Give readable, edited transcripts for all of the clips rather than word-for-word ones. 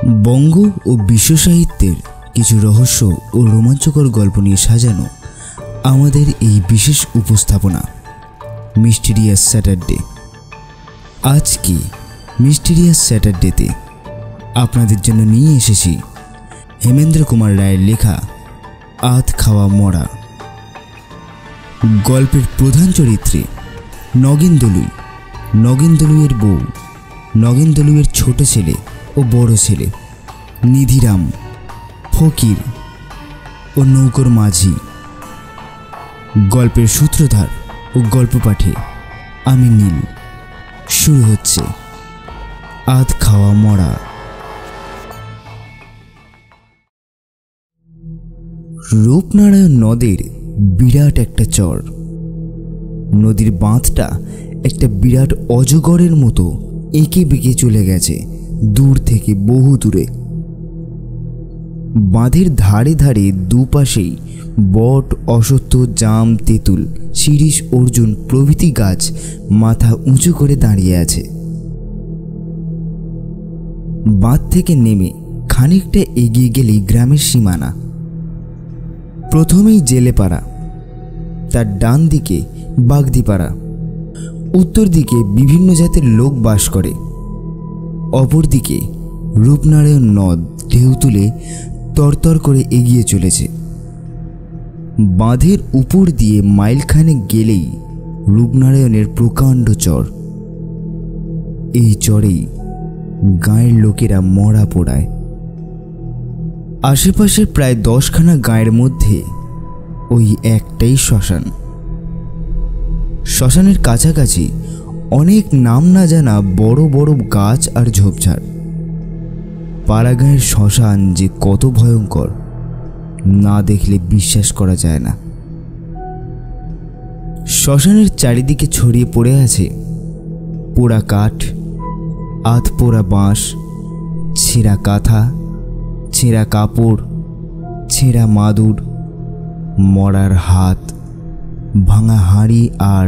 বঙ্গ ও বিশ্ব সাহিত্যের কিছু রহস্য ও রোমাঞ্চকর গল্প নিয়ে সাজানো আমাদের এই বিশেষ উপস্থাপনা মিস্টিরিয়াস স্যাটারডে। আজকে মিস্টিরিয়াস স্যাটারডেতে আপনাদের জন্য নিয়ে এসেছি হেমেন্দ্র কুমার রায়ের লেখা আধ খাওয়া মরা। গল্পের প্রধান চরিত্রে নগেন দলুই, নগেন দলুইয়ের বউ, নগেন দলুইয়ের ছোট ছেলে ও বড় ছেলে, নিধিরাম, ফকির ও নৌকর মাঝি। গল্পের সূত্রধার ও গল্প পাঠে আমি নীল। শুরু হচ্ছে আধ খাওয়া মরা। রূপনারায়ণ নদের বিরাট একটা চর। নদীর বাঁধটা একটা বিরাট অজগরের মতো এঁকে বেঁকে চলে গেছে দূর থেকে বহু দূরে। বাঁধের ধারে ধারে দুপাশেই বট, অশ্বত্থ, জাম, তেঁতুল, শিরীষ, অর্জুন প্রভৃতি গাছ মাথা উঁচু করে দাঁড়িয়ে আছে। বাঁধ থেকে নেমে খানিকটা এগিয়ে গেলেই গ্রামের সীমানা। প্রথমেই জেলেপাড়া, তার ডান দিকে বাগদিপাড়া, উত্তর দিকে বিভিন্ন জাতের লোক বাস করে। অপরদিকে রূপনারায়ণ নদ ঢেউ তুলে তরতর করে এগিয়ে চলেছে। বাঁধের উপর দিয়ে মাইলখানেক গেলেই রূপনারায়ণের প্রকাণ্ড চর। এই চরেই গাঁয়ের লোকেরা মরা পোড়ায়। আশেপাশের প্রায় 10খানা গাঁয়ের মধ্যে ওই একটাই শ্মশান। শ্মশানের কাছাকাছি অনেক নাম না জানা বড় বড় গাছ আর ঝোপঝাড়। পাড়াগাঁয়ের শ্মশান যে কত ভয়ঙ্কর না দেখলে বিশ্বাস করা যায় না। শ্মশানের চারিদিকে ছড়িয়ে পড়ে আছে পোড়া কাঠ, আধ পোড়া বাঁশ, ছেঁড়া কাঁথা, ছেঁড়া কাপড়, ছেঁড়া মাদুর, মরার হাত, ভাঙা হাঁড়ি আর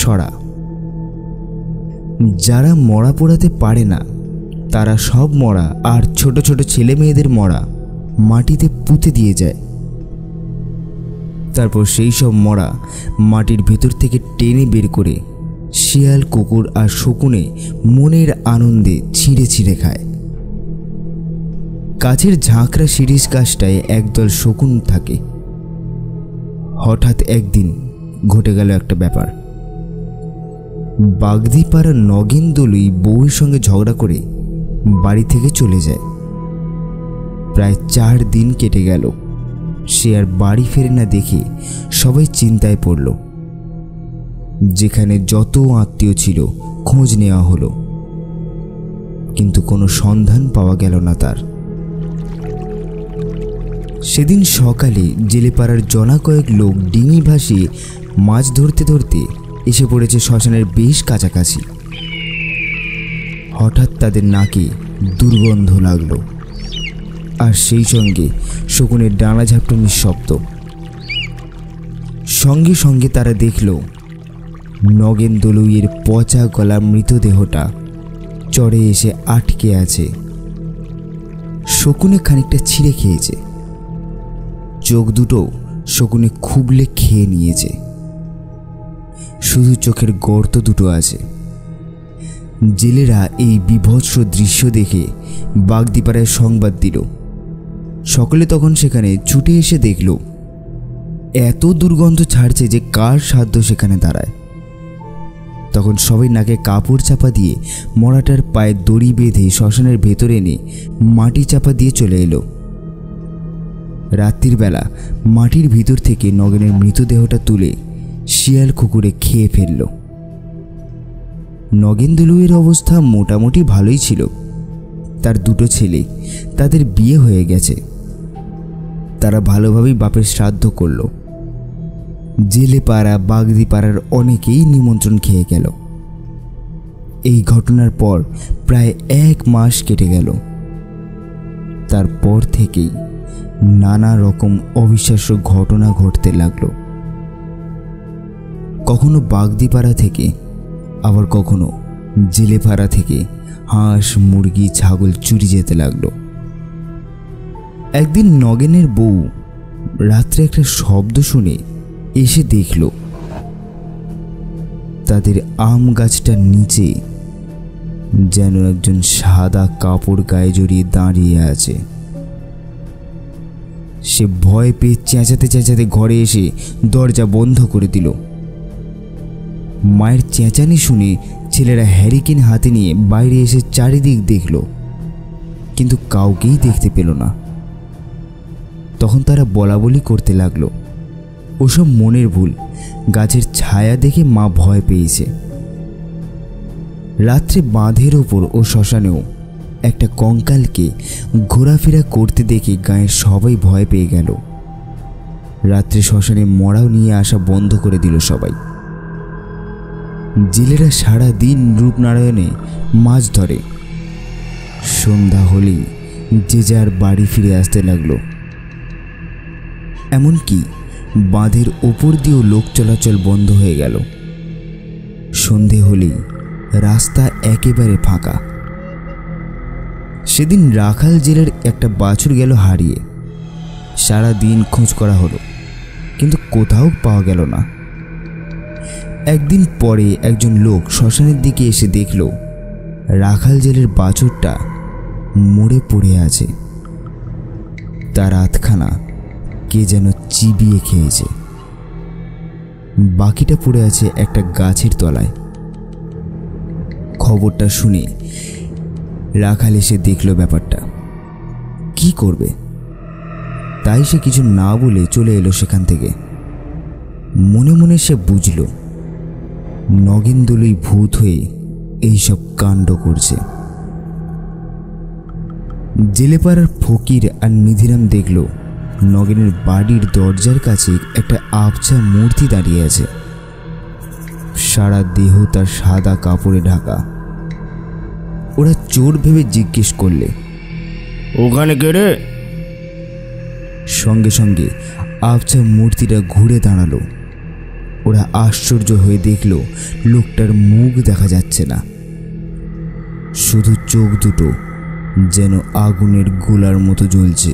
সরা। যারা মরা পোড়াতে পারে না তারা সব মরা আর ছোট ছোট ছেলে মেয়েদের মরা মাটিতে পুঁতে দিয়ে যায়। তারপর সেই সব মরা মাটির ভেতর থেকে টেনে বের করে শিয়াল, কুকুর আর শকুনে মনের আনন্দে ছিঁড়ে ছিঁড়ে খায়। কাছের ঝাঁকড়া শিরীষ গাছটায় একদল শকুন থাকে। হঠাৎ একদিন ঘটে গেল একটা ব্যাপার। বাগদিপাড়ার নগেন দলুই বউয়ের সঙ্গে ঝগড়া করে বাড়ি থেকে চলে যায়। প্রায় 4 দিন কেটে গেল, সে আর বাড়ি ফেরে না দেখে সবাই চিন্তায় পড়ল। যেখানে যত আত্মীয় ছিল খোঁজ নেওয়া হলো, কিন্তু কোনো সন্ধান পাওয়া গেল না তার। সেদিন সকালে জেলেপাড়ার জনা কয়েক লোক ডিঙি ভাসিয়ে মাছ ধরতে ধরতে এসে পড়েছে শ্মশানের বেশ কাছাকাছি। হঠাৎ তাদের নাকে দুর্গন্ধ লাগলো, আর সেই সঙ্গে শকুনের ডানা ঝাপটানির শব্দ। সঙ্গে সঙ্গে তারা দেখল নগেন দলুইয়ের পচা গলা মৃতদেহটা চড়ে এসে আটকে আছে। শকুনে খানিকটা ছিঁড়ে খেয়েছে, চোখ দুটো শকুনে খুবলে খেয়ে নিয়েছে, শুধু চোখের গর্ত দুটো আছে। জেলেরা এই বিভৎস দৃশ্য দেখে বাগদিপাড়ায় সংবাদ দিল। সকলে তখন সেখানে ছুটে এসে দেখল এত দুর্গন্ধ ছাড়ছে যে কার সাধ্য সেখানে দাঁড়ায়। তখন সবাই নাকে কাপড় চাপা দিয়ে মরাটার পায়ে দড়ি বেঁধে শ্মশানের ভেতরে এনে মাটি চাপা দিয়ে চলে এলো। রাত্রির বেলা মাটির ভিতর থেকে নগেনের মৃতদেহটা তুলে শিয়াল, কুকুরে খেয়ে ফেলল। নগেন দলুইয়ের অবস্থা মোটামুটি ভালোই ছিল। তার 2 ছেলে, তাদের বিয়ে হয়ে গেছে। তারা ভালোভাবেই বাপের শ্রাদ্ধ করল। জেলেপাড়া, বাগদিপাড়ার অনেকেই নিমন্ত্রণ খেয়ে গেল। এই ঘটনার পর প্রায় 1 মাস কেটে গেল। তারপর থেকেই নানা রকম অবিশ্বাস্য ঘটনা ঘটতে লাগলো। কখনো বাগদিপাড়া থেকে, আবার কখনো জেলেপাড়া থেকে হাঁস, মুরগি, ছাগল চুরি যেতে লাগলো। একদিন নগেনের বউ রাত্রে একটা শব্দ শুনে এসে দেখল তাদের আম গাছটার নিচে যেন একজন সাদা কাপড় গায়ে জড়িয়ে দাঁড়িয়ে আছে। সে ভয় পেয়ে চেঁচাতে চেঁচাতে ঘরে এসে দরজা বন্ধ করে দিল। মায়ের চেঁচানি শুনে ছেলেরা হ্যারিকেন হাতে নিয়ে বাইরে এসে চারিদিক দেখল, কিন্তু কাউকেই দেখতে পেল না। তখন তারা বলাবলি করতে লাগলো, ওসব মনের ভুল, গাছের ছায়া দেখে মা ভয় পেয়েছে। রাত্রে বাঁধের ওপর ও শ্মশানেও একটা কঙ্কালকে ঘোরাফেরা করতে দেখে গাঁয়ের সবাই ভয় পেয়ে গেল। রাত্রে শ্মশানে মরাও নিয়ে আসা বন্ধ করে দিল সবাই। জেলেরা সারা দিন রূপনারায়ণে মাছ ধরে। সন্ধ্যা হলেই যে যার বাড়ি ফিরে আসতে লাগলো। এমনকি বাঁধের ওপর দিয়েও লোক চলাচল বন্ধ হয়ে গেল। সন্ধে হলেই রাস্তা একেবারে ফাঁকা। সেদিন রাখাল জেলের একটা বাছুর গেল হারিয়ে। সারা দিন খোঁজ করা হলো, কিন্তু কোথাও পাওয়া গেল না। একদিন পরে একজন লোক শ্মশানের দিকে এসে দেখল রাখাল জেলের বাছুরটা মরে পড়ে আছে। তার আধখানা কে যেন চিবিয়ে খেয়েছে, বাকিটা পড়ে আছে একটা গাছের তলায়। খবরটা শুনে রাখাল এসে দেখল ব্যাপারটা। কি করবে, তাই সে কিছু না বলে চলে এলো সেখান থেকে। মনে মনে সে বুঝল নগেনদলুই ভূত হয়ে এইসব কাণ্ড করছে। জেলেপাড়ার ফকির আর নিধিরাম দেখল নগেনের বাড়ির দরজার কাছে একটা আবছা মূর্তি দাঁড়িয়ে আছে। সারা দেহ তার সাদা কাপড়ে ঢাকা। ওরা চোর ভেবে জিজ্ঞেস করলে, ওখানে কে রে? সঙ্গে সঙ্গে আবছা মূর্তিটা ঘুরে দাঁড়ালো। ওরা আশ্চর্য হয়ে দেখল লোকটার মুখ দেখা যাচ্ছে না, শুধু চোখ দুটো যেন আগুনের গোলার মতো জ্বলছে।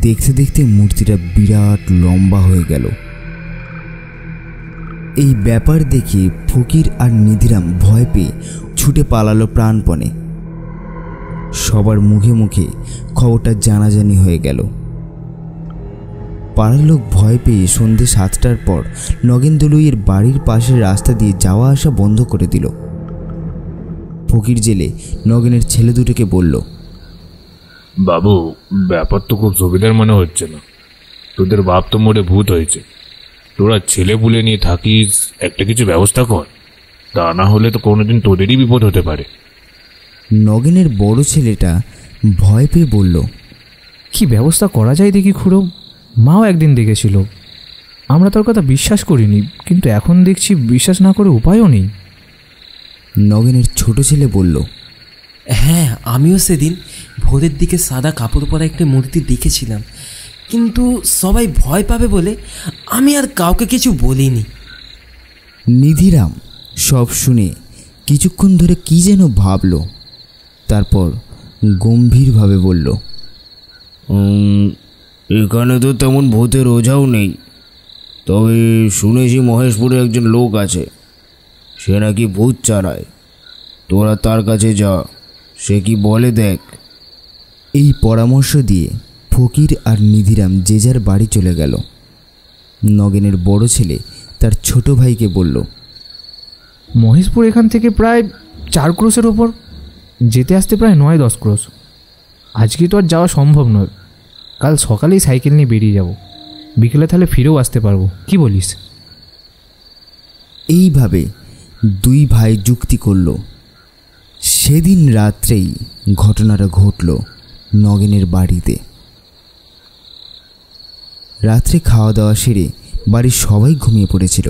দেখতে দেখতে মূর্তিটা বিরাট লম্বা হয়ে গেল। এই ব্যাপার দেখে ফকির আর নিধিরাম ভয় পেয়ে ছুটে পালালো প্রাণপণে। সবার মুখে মুখে খবরটা জানাজানি হয়ে গেল। পাড়ার লোক ভয় পেয়ে সন্ধ্যে 7টার পর নগেনদলুইয়ের বাড়ির পাশের রাস্তা দিয়ে যাওয়া আসা বন্ধ করে দিল। ফকির জেলে নগেনের ছেলে দুটোকে বলল, বাবু, ব্যাপার তো খুব সুবিধার মনে হচ্ছে না। তোদের বাপ তো মরে ভূত হয়েছে, তোরা ছেলে পুলে নিয়ে থাকিস, একটা কিছু ব্যবস্থা কর, তা না হলে তো কোনোদিন তোদেরই বিপদ হতে পারে। নগেনের বড় ছেলেটা ভয় পেয়ে বলল, কি ব্যবস্থা করা যায় দেখি খুড়ো, মাও একদিন দেখেছিল। আমরা তোর কথা বিশ্বাস করিনি, কিন্তু এখন দেখছি বিশ্বাস না করে উপায়ও নেই। নগেনের ছোট ছেলে বলল, হ্যাঁ, আমিও সেদিন ভোরের দিকে সাদা কাপড় পরা একটা মূর্তি দেখেছিলাম, কিন্তু সবাই ভয় পাবে বলে আমি আর কাউকে কিছু বলিনি। নিধিরাম সব শুনে কিছুক্ষণ ধরে কি যেন ভাবল, তারপর গম্ভীরভাবে বলল, এখানে তো তেমন ভূতের ওঝাও নেই, তবে শুনেছি মহেশপুরে একজন লোক আছে, সে নাকি ভূত চালায়। তোরা তার কাছে যা, সে কি বলে দেখ। এই পরামর্শ দিয়ে ফকির আর নিধিরাম যে যার বাড়ি চলে গেল। নগেনের বড় ছেলে তার ছোট ভাইকে বলল, মহেশপুর এখান থেকে প্রায় 4 ক্রোশের ওপর, যেতে আসতে প্রায় 9-10 ক্রোশ। আজকে তো আর যাওয়া সম্ভব নয়, কাল সকালেই সাইকেল নিয়ে বেরিয়ে যাব, বিকেলে তাহলে ফিরেও আসতে পারবো, কি বলিস? এইভাবে দুই ভাই যুক্তি করল। সেদিন রাত্রেই ঘটনাটা ঘটল নগেনের বাড়িতে। রাত্রে খাওয়া দাওয়া সেরে বাড়ির সবাই ঘুমিয়ে পড়েছিল।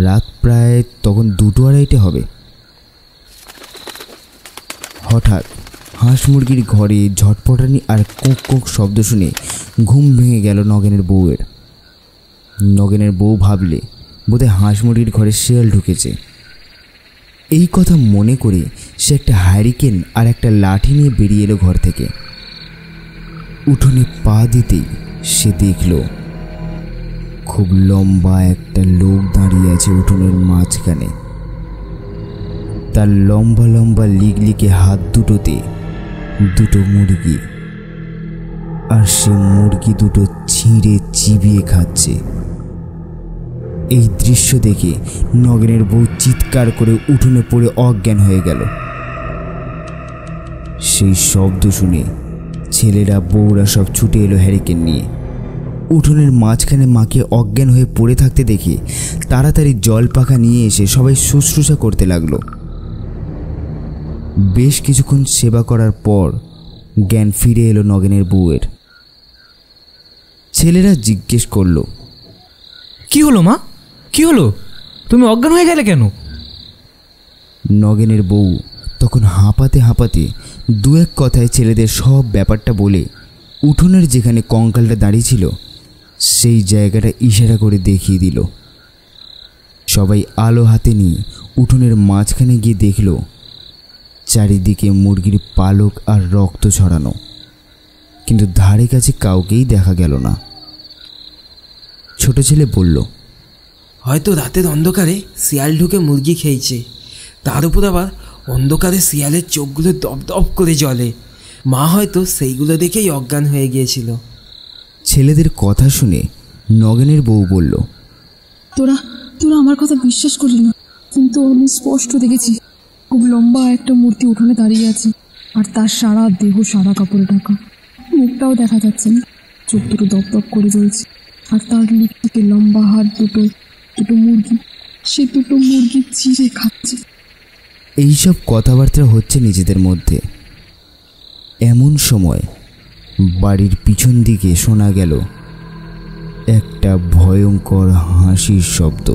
রাত প্রায় তখন 2-2:30 হবে। হঠাৎ হাঁস মুরগির ঘরে ঝটপটানি আর কোঁক কোঁক শব্দ শুনে ঘুম ভেঙে গেল নগেনের বউয়ের। নগেনের বউ ভাবলে বোধহয় হাঁস মুরগির ঘরে শিয়াল ঢুকেছে। এই কথা মনে করে সে একটা হ্যারিকেন আর একটা লাঠি নিয়ে বেরিয়ে এলো ঘর থেকে। উঠোনে পা দিতেই সে দেখল খুব লম্বা একটা লোক দাঁড়িয়ে আছে উঠোনের মাঝখানে। তার লম্বা লম্বা লিগলিকে হাত দুটোতে দুটো মুরগি, আর সে মুরগি দুটো ছিঁড়ে চিবিয়ে খাচ্ছে। এই দৃশ্য দেখে নগেনের বউ চিৎকার করে উঠোনে পড়ে অজ্ঞান হয়ে গেল। সেই শব্দ শুনে ছেলেরা বউরা সব ছুটে এলো হ্যারিকেন নিয়ে। উঠোনের মাঝখানে মাকে অজ্ঞান হয়ে পড়ে থাকতে দেখে তাড়াতাড়ি জল পাখা নিয়ে এসে সবাই শুশ্রূষা করতে লাগলো। বেশ কিছুক্ষণ সেবা করার পর জ্ঞান ফিরে এলো নগেনের বউয়ের। ছেলেরা জিজ্ঞেস করলো, কি হলো মা, কি হলো? তুমি অজ্ঞান হয়ে গেলে কেন? নগেনের বউ তখন হাঁপাতে হাঁপাতে দু এক কথায় ছেলেদের সব ব্যাপারটা বলে উঠোনের যেখানে কঙ্কালটা দাঁড়িয়ে ছিল সেই জায়গাটা ইশারা করে দেখিয়ে দিল। সবাই আলো হাতে নিয়ে উঠোনের মাঝখানে গিয়ে দেখল চারিদিকে মুরগির পালক আর রক্ত ছড়ানো, কিন্তু ধারে কাছে কাউকেই দেখা গেল না। ছোট ছেলে বলল, হয়তো রাতের অন্ধকারে শিয়াল ঢুকে মুরগি খেয়েছে, তার উপর আবার অন্ধকারে শিয়ালের চোখগুলো দপ দপ করে জ্বলে। মা হয়তো সেইগুলো দেখেই অজ্ঞান হয়ে গিয়েছিল। ছেলেদের কথা শুনে নগেনের বউ বলল, তোরা আমার কথা বিশ্বাস করিস না, কিন্তু আমি স্পষ্ট দেখেছি খুব লম্বা একটা মূর্তি উঠোনে দাঁড়িয়ে আছে, আর তার সারা দেহ সাদা কাপড়ে ঢাকা, মুখটাও দেখা যাচ্ছে না, চোখ দুটো দপ দপ করে জ্বলছে, আর তার লিক থেকে লম্বা হাত দুটো মুরগি, সে দুটো মুরগি চিড়ে খাচ্ছে। এইসব কথাবার্তা হচ্ছে নিজেদের মধ্যে। এমন সময় বাড়ির পিছন দিকে শোনা গেল একটা ভয়ঙ্কর হাসির শব্দ।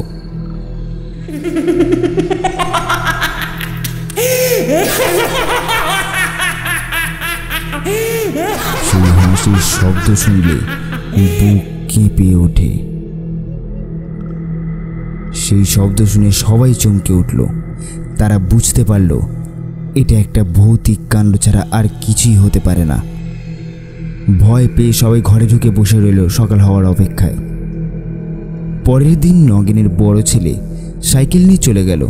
সেই হাসির শব্দ শুনলে বুক কেঁপে ওঠে। সেই শব্দ শুনে সবাই চমকে উঠল। তারা বুঝতে পারল এটা একটা ভৌতিক কাণ্ড ছাড়া আর কিছুই হতে পারে না। ভয় পেয়ে সবাই ঘরে ঢুকে বসে রইল সকাল হওয়ার অপেক্ষায়। পরের দিন নগেনের বড় ছেলে সাইকেল নিয়ে চলে গেল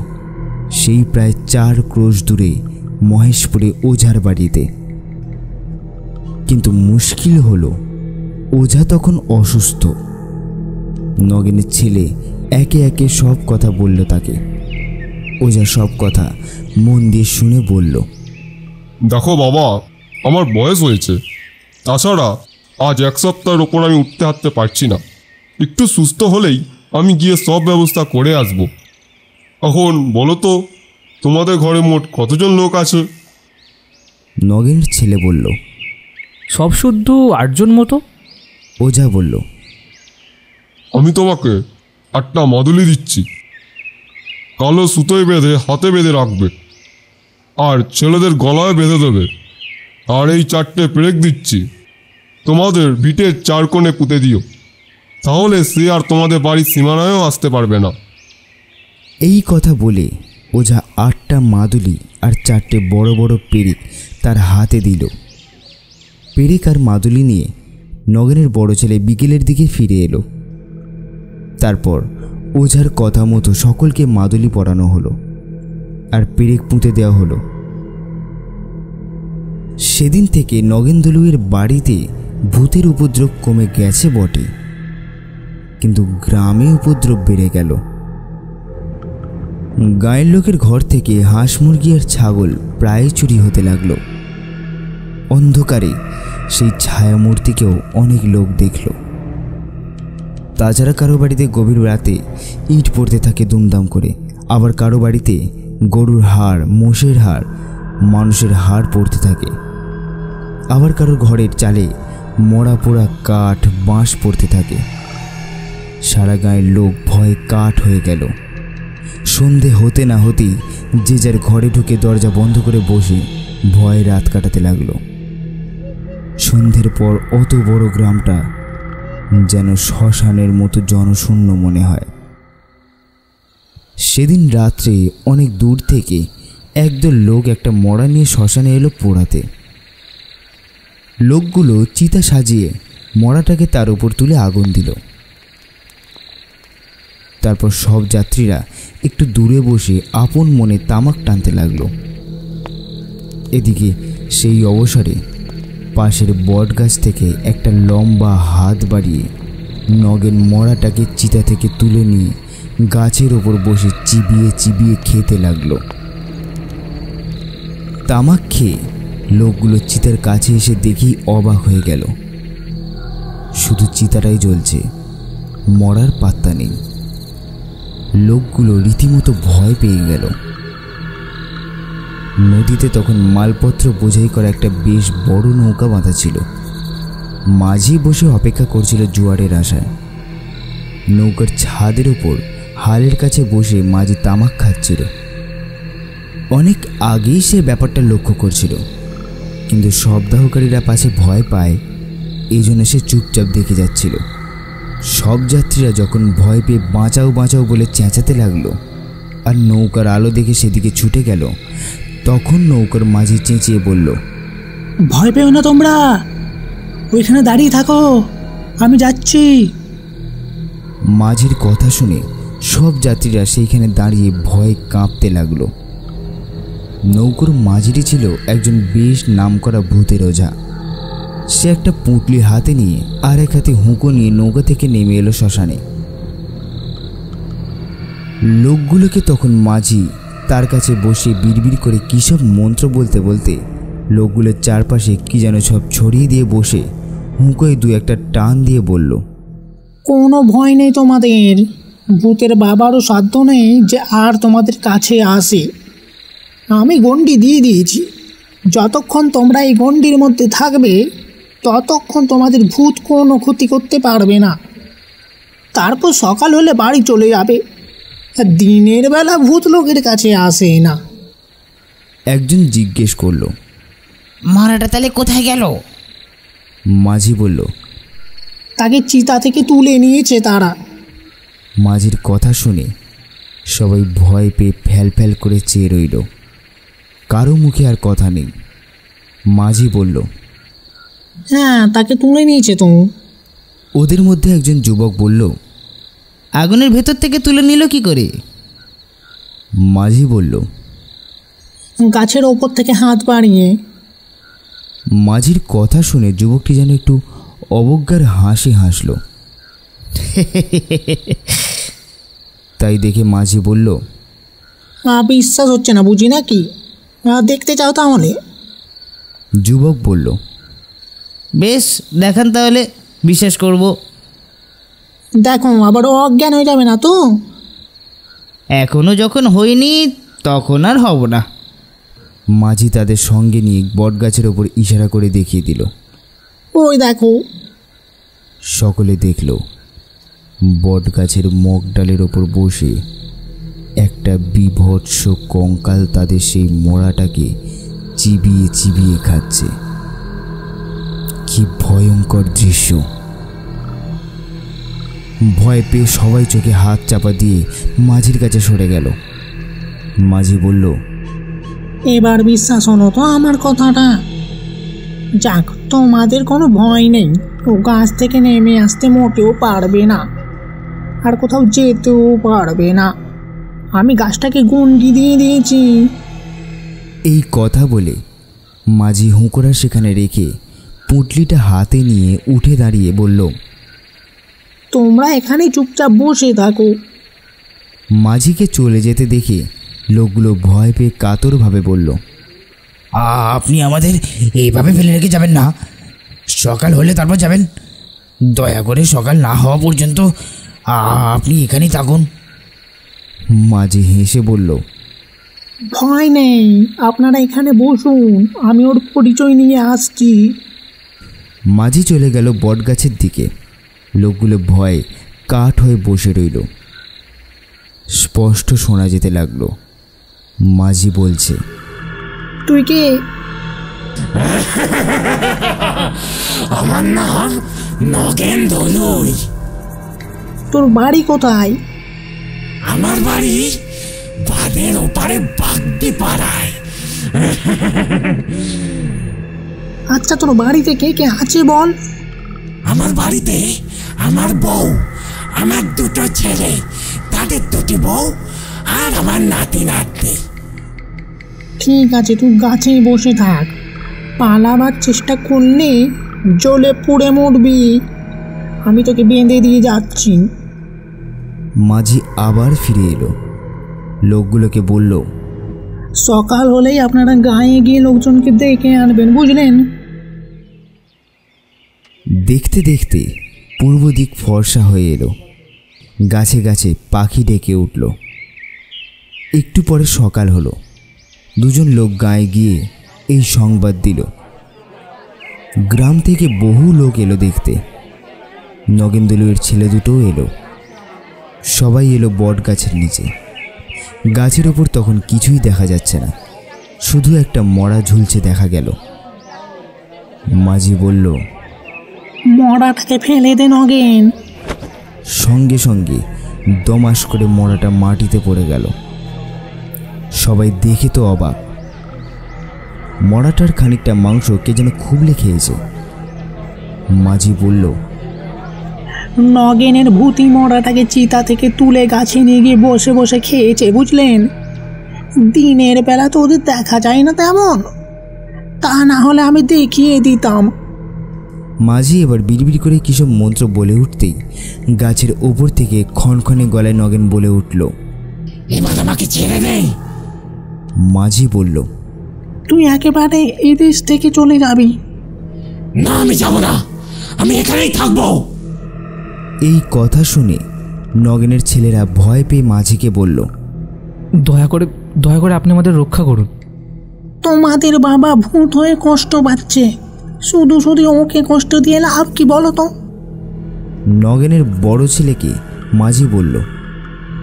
সেই প্রায় 4 ক্রোশ দূরে মহেশপুরে ওঝার বাড়িতে। কিন্তু মুশকিল হলো ওঝা তখন অসুস্থ। নগেনের ছেলে একে একে সব কথা বলল তাকে। ওঝা সব কথা মন দিয়ে শুনে বলল, দেখো বাবা, আমার বয়স হয়েছে, তাছাড়া আজ 1 সপ্তাহের ওপর আমি উঠতে হাঁটতে পারছি না। একটু সুস্থ হলেই আমি গিয়ে সব ব্যবস্থা করে আসব। এখন বলো তো, তোমাদের ঘরে মোট কতজন লোক আছে? নগেনের ছেলে বলল, সব শুদ্ধ 8 জন মতো। ওঝা বলল, আমি তোমাকে 8টা মাদুলি দিচ্ছি, কালো সুতোয় বেঁধে হাতে বেঁধে রাখবে, আর ছেলেদের গলায় বেঁধে দেবে। আর এই 4টে পেরেক দিচ্ছি, তোমাদের ভিটের 4 কোণে পুঁতে দিও, তাহলে সে আর তোমাদের বাড়ির সীমানায়ও আসতে পারবে না। এই কথা বলে ওঝা 8টা মাদুলি আর 4টে বড় বড় পেরেক তার হাতে দিল। পেরেক আর মাদুলি নিয়ে নগেনের বড় ছেলে বিকেলের দিকে ফিরে এলো। তারপর ওঝার কথা মতো সকলকে মাদুলি পরানো হলো আর পেরেক পুঁতে দেওয়া হলো। সেদিন থেকে নগেন দলুয়ের বাড়িতে ভূতের উপদ্রব কমে গেছে বটে, কিন্তু গ্রামে উপদ্রব বেড়ে গেল। গায়ের লোকের ঘর থেকে হাঁস মুরগি আর ছাগল প্রায় চুরি হতে লাগলো। অন্ধকারে সেই ছায়ামূর্তিকেও অনেক লোক দেখল। তাছাড়া কারো বাড়িতে গভীর রাতে ইট পড়তে থাকে দুমদাম করে, আবার কারো বাড়িতে গরুর হাড়, মোষের হাড়, মানুষের হাড় পড়তে থাকে, আবার কারোর ঘরের চালে মরা পোড়া কাঠ, বাঁশ পড়তে থাকে। সারা গায়ের লোক ভয়ে কাঠ হয়ে গেল। সন্ধে হতে না হতেই যে যার ঘরে ঢুকে দরজা বন্ধ করে বসে ভয়ে রাত কাটাতে লাগলো। সন্ধ্যের পর অত বড় গ্রামটা যেন শ্মশানের মতো জনশূন্য মনে হয়। সেদিন রাত্রে অনেক দূর থেকে একদল লোক একটা মড়া নিয়ে শ্মশানে এলো পোড়াতে। লোকগুলো চিতা সাজিয়ে মড়াটাকে তার উপর তুলে আগুন দিল। তারপর সব যাত্রীরা একটু দূরে বসে আপন মনে তামাক টানতে লাগলো। এদিকে সেই অবসরে পাশের বট গাছ থেকে একটা লম্বা হাত বাড়িয়ে নগেন মড়াটাকে চিতা থেকে তুলে নিয়ে গাছের ওপর বসে চিবিয়ে চিবিয়ে খেতে লাগলো। তামাক খেয়ে লোকগুলো চিতার কাছে এসে দেখি অবাক হয়ে গেল। শুধু চিতাটাই জ্বলছে, মরার পাত্তা নেই। লোকগুলো রীতিমতো ভয় পেয়ে গেল। নদীতে তখন মালপত্র বোঝাই করা একটা বেশ বড় নৌকা বাঁধা ছিল। মাঝি বসে অপেক্ষা করছিল জোয়ারের আশায়। নৌকার ছাদের ওপর হালের কাছে বসে মাঝি তামাক খাচ্ছিল। অনেক আগেই সে ব্যাপারটা লক্ষ্য করছিল, কিন্তু শবদাহকারীরা পাশে ভয় পায়, এই জন্য সে চুপচাপ দেখে যাচ্ছিল। সব যাত্রীরা যখন ভয় পেয়ে বাঁচাও বাঁচাও বলে চেঁচাতে লাগলো আর নৌকার আলো দেখে সেদিকে ছুটে গেল, তখন নৌকার মাঝি চেঁচিয়ে বলল, ভয় পেও না তোমরা, ওইখানে দাঁড়িয়ে থাকো, আমি যাচ্ছি। মাঝির কথা শুনে সব যাত্রীরা সেইখানে দাঁড়িয়ে ভয়ে কাঁপতে লাগলো। নৌকার মাঝিটি ছিল একজন বেশ নামকরা ভূতের ওঝা। সে একটা পুঁটলি হাতে নিয়ে আর এক হাতে হুঁকো নিয়ে নৌকা থেকে নেমে এলো শ্মশানে। লোকগুলোকে তখন মাঝি তার কাছে বসে বিড়বিড় করে কী সব মন্ত্র বলতে বলতে লোকগুলোর চারপাশে কি যেন সব ছড়িয়ে দিয়ে বসে হুঁকোয় দু একটা টান দিয়ে বলল, কোনো ভয় নেই তোমাদের, ভূতের বাবারও সাধ্য নেই যে আর তোমাদের কাছে আসে। আমি গণ্ডি দিয়ে দিয়েছি, যতক্ষণ তোমরা এই গণ্ডির মধ্যে থাকবে ততক্ষণ তোমাদের ভূত কোনো ক্ষতি করতে পারবে না। তারপর সকাল হলে বাড়ি চলে যাবে। দিনের বেলা ভূত লোকের কাছে আসে না। একজন জিজ্ঞেস করলো, মারাটা তাহলে কোথায় গেল? মাঝি বলল, তাকে চিতা থেকে তুলে নিয়েছে তারা। মাঝির কথা শুনে সবাই ভয় পেয়ে ফ্যাল ফ্যাল করে চেয়ে রইল। কারো মুখে আর কথা নেই। মাঝি বলল, হ্যাঁ, তাকে তুলে নিয়েছে তো। ওদের মধ্যে একজন যুবক বলল, আগুনের ভেতর থেকে তুলে নিল কি করে? মাঝি বলল, গাছের ওপর থেকে হাত বাড়িয়ে। মাঝির কথা শুনে যুবকটি যেন একটু অবজ্ঞার হাসি হাসল। তাই দেখে মাঝি বলল, বিশ্বাস হচ্ছে না বুঝি নাকি? দেখতে চাও তাহলে? যুবক বলল, বেশ দেখান তাহলে, বিশ্বাস করব। দেখো আবার অজ্ঞান হয়ে যাবে না তো? এখনো যখন হইনি তখন আর হব না। মাঝি তাদের সঙ্গে নিয়ে বটগাছের ওপর ইশারা করে দেখিয়ে দিল। ওই দেখো। সকলে দেখল বটগাছের মগডালের ওপর বসে একটা বিভৎস কঙ্কাল তাদের সেই মোড়াটাকে চিবিয়ে চিবিয়ে খাচ্ছে। কি ভয়ঙ্কর দৃশ্য! ভয় পেয়ে সবাই চোখে হাত চাপা দিয়ে মাঝির কাছে সরে গেল। মাঝি বলল, এবার বিশ্বাস হলো তো আমার কথাটা? যাক, তোমাদের কোনো ভয় নেই। ও গাছ থেকে নেমে আসতে মোটেও পারবে না, আর কোথাও যেতেও পারবে না। আমি গাছটাকে গণ্ডি দিয়ে দিয়েছি। এই কথা বলে মাঝি হুঁকোরা সেখানে রেখে পুঁটলিটা হাতে নিয়ে উঠে দাঁড়িয়ে বলল, তোমরা এখানে চুপচাপ বসে থাকো। মাঝিকে চলে যেতে দেখে লোকগুলো ভয় পেয়ে কাতরভাবে বলল, আপনি আমাদের এইভাবে ফেলে রেখে যাবেন না। সকাল হলে তারপর যাবেন। দয়া করে সকাল না হওয়া পর্যন্ত আপনি এখানেই থাকুন। মাঝি হেসে বলল, ভয় নেই, আপনারা এখানে বসুন, আমি ওর পরিচয় নিয়ে আসছি। মাঝি চলে গেল বটগাছের দিকে। লোকগুলো ভয়ে কাঠ হয়ে বসে রইল। স্পষ্ট শোনা যেতে লাগলো, মাঝি বলছে, তুই কে? আমার নাম নগেন দলুই। তোর বাড়ি কোথায়? আমার বাড়ি বাঁধের ওপারে বাঘ চাকরি পাড়ায়। আচ্ছা, তোর বাড়িতে কে কে আছে বল? আমার বাড়িতে আমার বউ, আমার দুটো ছেলে, তাদের দুটি বউ, আর আমার নাতি নাতনি। ঠিক আছে, তুই গাছেই বসে থাক। পালাবার চেষ্টা করলে জ্বলে পুড়ে মরবি। আমি তোকে বেঁধে দিয়ে যাচ্ছি। মাঝি আবার ফিরে এলো, লোকগুলোকে বলল, সকাল হলেই আপনারা গায়ে গিয়ে লোকজনকে ডেকে আনবেন, বুঝলেন? দেখতে দেখতে পূর্ব দিক ফর্সা হয়ে এলো, গাছে গাছে পাখি ডেকে উঠল। একটু পরে সকাল হলো। দুজন লোক গায়ে গিয়ে এই সংবাদ দিল। গ্রাম থেকে বহু লোক এলো দেখতে। নগেনদলুয়ের ছেলে দুটোও এলো। সবাই এলো বট গাছের নিচে। গাছের ওপর তখন কিছুই দেখা যাচ্ছে না, শুধু একটা মড়া ঝুলছে দেখা গেল। মাঝি বলল, মরাটাকে ফেলে দে নগেন। সঙ্গে সঙ্গে দমাস করে মড়াটা মাটিতে পড়ে গেল। সবাই দেখে তো অবাক। মড়াটার খানিকটা মাংস কে যেন খুবলে খেয়েছে। মাঝি বলল, নগেনের ভূতি মরাটাকে চিতা থেকে তুলে গাছে নিয়ে গিয়ে বসে বসে খেয়েছে, বুঝলেন? দিনের বেলা তো ওদের দেখা যায় না তেমন, তা না হলে আমি দেখিয়ে দিতাম। মাঝি এবার বিড়বিড় করে কিসব মন্ত্র বলে উঠতেই গাছের ওপর থেকে ক্ষণক্ষণে গলায় নগেন বলে উঠল, এবার আমাকে ছেড়ে দে। মাঝি বলল, তুই একেবারে এই দেশ থেকে চলে যাবি। না, আমি যাব না, আমি এখানেই থাকবো। এই কথা শুনে নগেনের ছেলেরা ভয় পেয়ে মাঝিকে বলল, দয়া করে আপনি আমাদের রক্ষা করুন। তোমাদের বাবা ভূত হয়ে কষ্ট পাচ্ছে, শুধু শুধু ওকে কষ্ট দিয়ে লাভ কি বলো তো? নগেনের বড় ছেলেকে মাঝি বলল,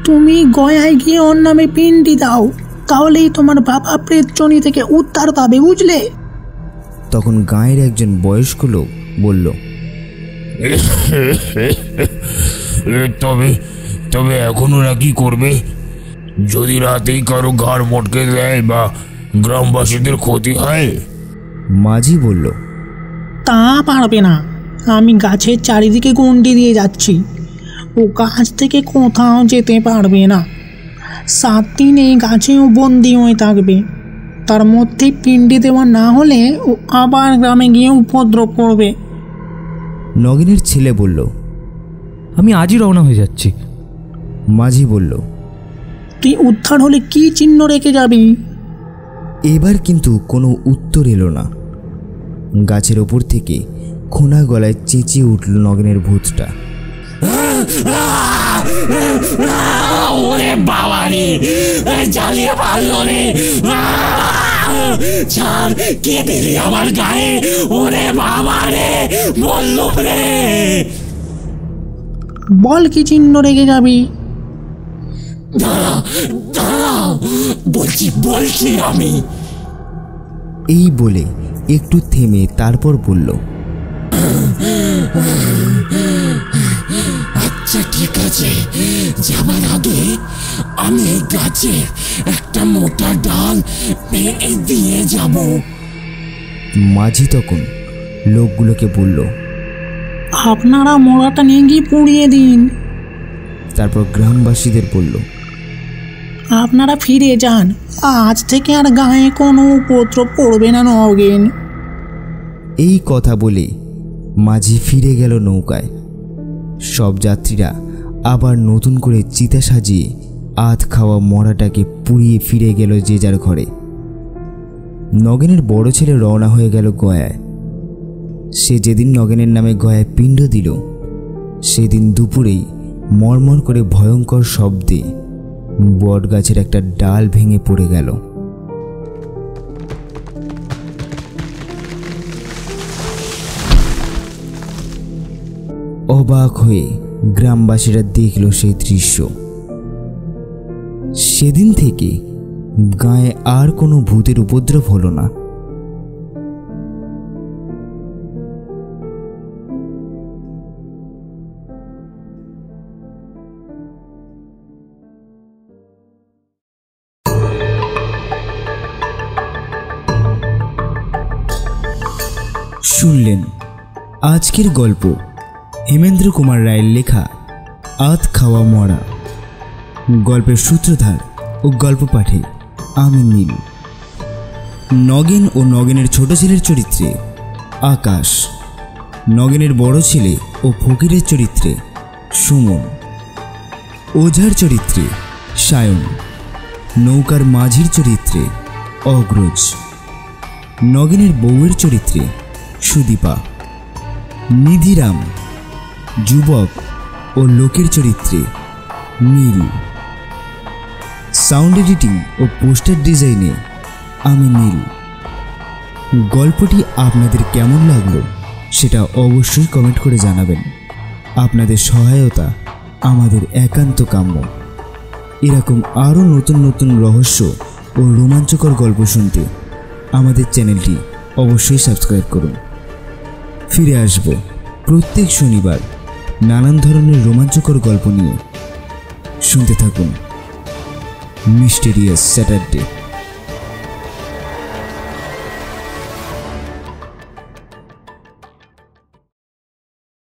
তুমি গয়ায় গিয়ে ওর নামে পিণ্ডি দাও, তাহলেই তোমার বাবা প্রেতচনি থেকে উদ্ধার পাবে, বুঝলে? তখন গাঁয়ের একজন বয়স্ক লোক বলল, তবে এখন ওরা কি করবে? যদি রাতেই কারো ঘাড় মটকে দেয় বা গ্রামবাসীদের ক্ষতি হয়? মাঝি বলল, তা পারবে না। আমি গাছের চারিদিকে গন্ডি দিয়ে যাচ্ছি, ও গাছ থেকে কোথাও যেতে পারবে না। 7 দিন এই গাছেও বন্দি হয়ে থাকবে। তার মধ্যে পিণ্ডি দেওয়া না হলে ও আবার গ্রামে গিয়ে উপদ্রব করবে। নগেনের ছেলে বলল, আমি আজই রওনা হয়ে যাচ্ছি। মাঝি বলল, তুই উদ্ধার হলে কি চিহ্ন রেখে যাবি? এবার কিন্তু কোনো উত্তর এলো না। গাছের ওপর থেকে খোনা গলায় চেঁচিয়ে উঠল নগেনের ভূতটা, ওরে বাবা রে, জ্বালিয়ে পারল রে, ছাড়, কে দিলি আমার গায়ে? ওরে বাবা রে, বললো রে। বল কি চিহ্ন রেখে যাবি? দাঁড়াও, বলছি আমি। এই বলে একটু থেমে তারপর বলল, আচ্ছা ঠিক আছে, যাবার আগে আমি এই গাছের একটা মোটা ডাল ভেঙে দিয়ে যাব। মাঝি তখন লোকগুলোকে বলল, আপনারা মরাটা নিয়ে গিয়ে পুড়িয়ে দিন। তারপর গ্রামবাসীদের বলল, আপনারা ফিরে যান, আজ থেকে আর গায়ে কোনো উপদ্রব পড়বে না নগেন। এই কথা বলে মাঝি ফিরে গেল নৌকায়। সব যাত্রীরা আবার নতুন করে চিতা সাজিয়ে আধ খাওয়া মরাটাকে পুড়িয়ে ফিরে গেল যে যার ঘরে। নগেনের বড় ছেলে রওনা হয়ে গেল গয়ায়। সে যেদিন নগেনের নামে গয়ায় পিণ্ড দিল, সেদিন দুপুরেই মরমর করে ভয়ঙ্কর শব্দে বট গাছের একটা ডাল ভেঙে পড়ে গেল। অবাক হয়ে গ্রামবাসীরা দেখল সেই দৃশ্য। সেদিন থেকে গায়ে আর কোনো ভূতের উপদ্রব হলো না। শুনলেন আজকের গল্প হেমেন্দ্র কুমার রায়ের লেখা আধ খাওয়া মরা। গল্পের সূত্রধার ও গল্প পাঠে আমি নীল। নগেন ও নগেনের ছোট ছেলের চরিত্রে আকাশ, নগেনের বড় ছেলে ও ফকিরের চরিত্রে সুমন, ওঝার চরিত্রে সায়ন, নৌকার মাঝির চরিত্রে অগ্রজ, নগেনের বউয়ের চরিত্রে সুদীপা, নিধিরাম, যুবক ও লোকের চরিত্রে নীল। সাউন্ড এডিটিং ও পোস্টার ডিজাইনে আমি নীল। গল্পটি আপনাদের কেমন লাগলো সেটা অবশ্যই কমেন্ট করে জানাবেন। আপনাদের সহায়তা আমাদের একান্ত কাম্য। এরকম আরও নতুন নতুন রহস্য ও রোমাঞ্চকর গল্প শুনতে আমাদের চ্যানেলটি অবশ্যই সাবস্ক্রাইব করুন। ফিরে আসব প্রত্যেক শনিবার নানান ধরনের রোমাঞ্চকর গল্প নিয়ে। শুনতে থাকুন মিস্টেরিয়াস স্যাটারডে।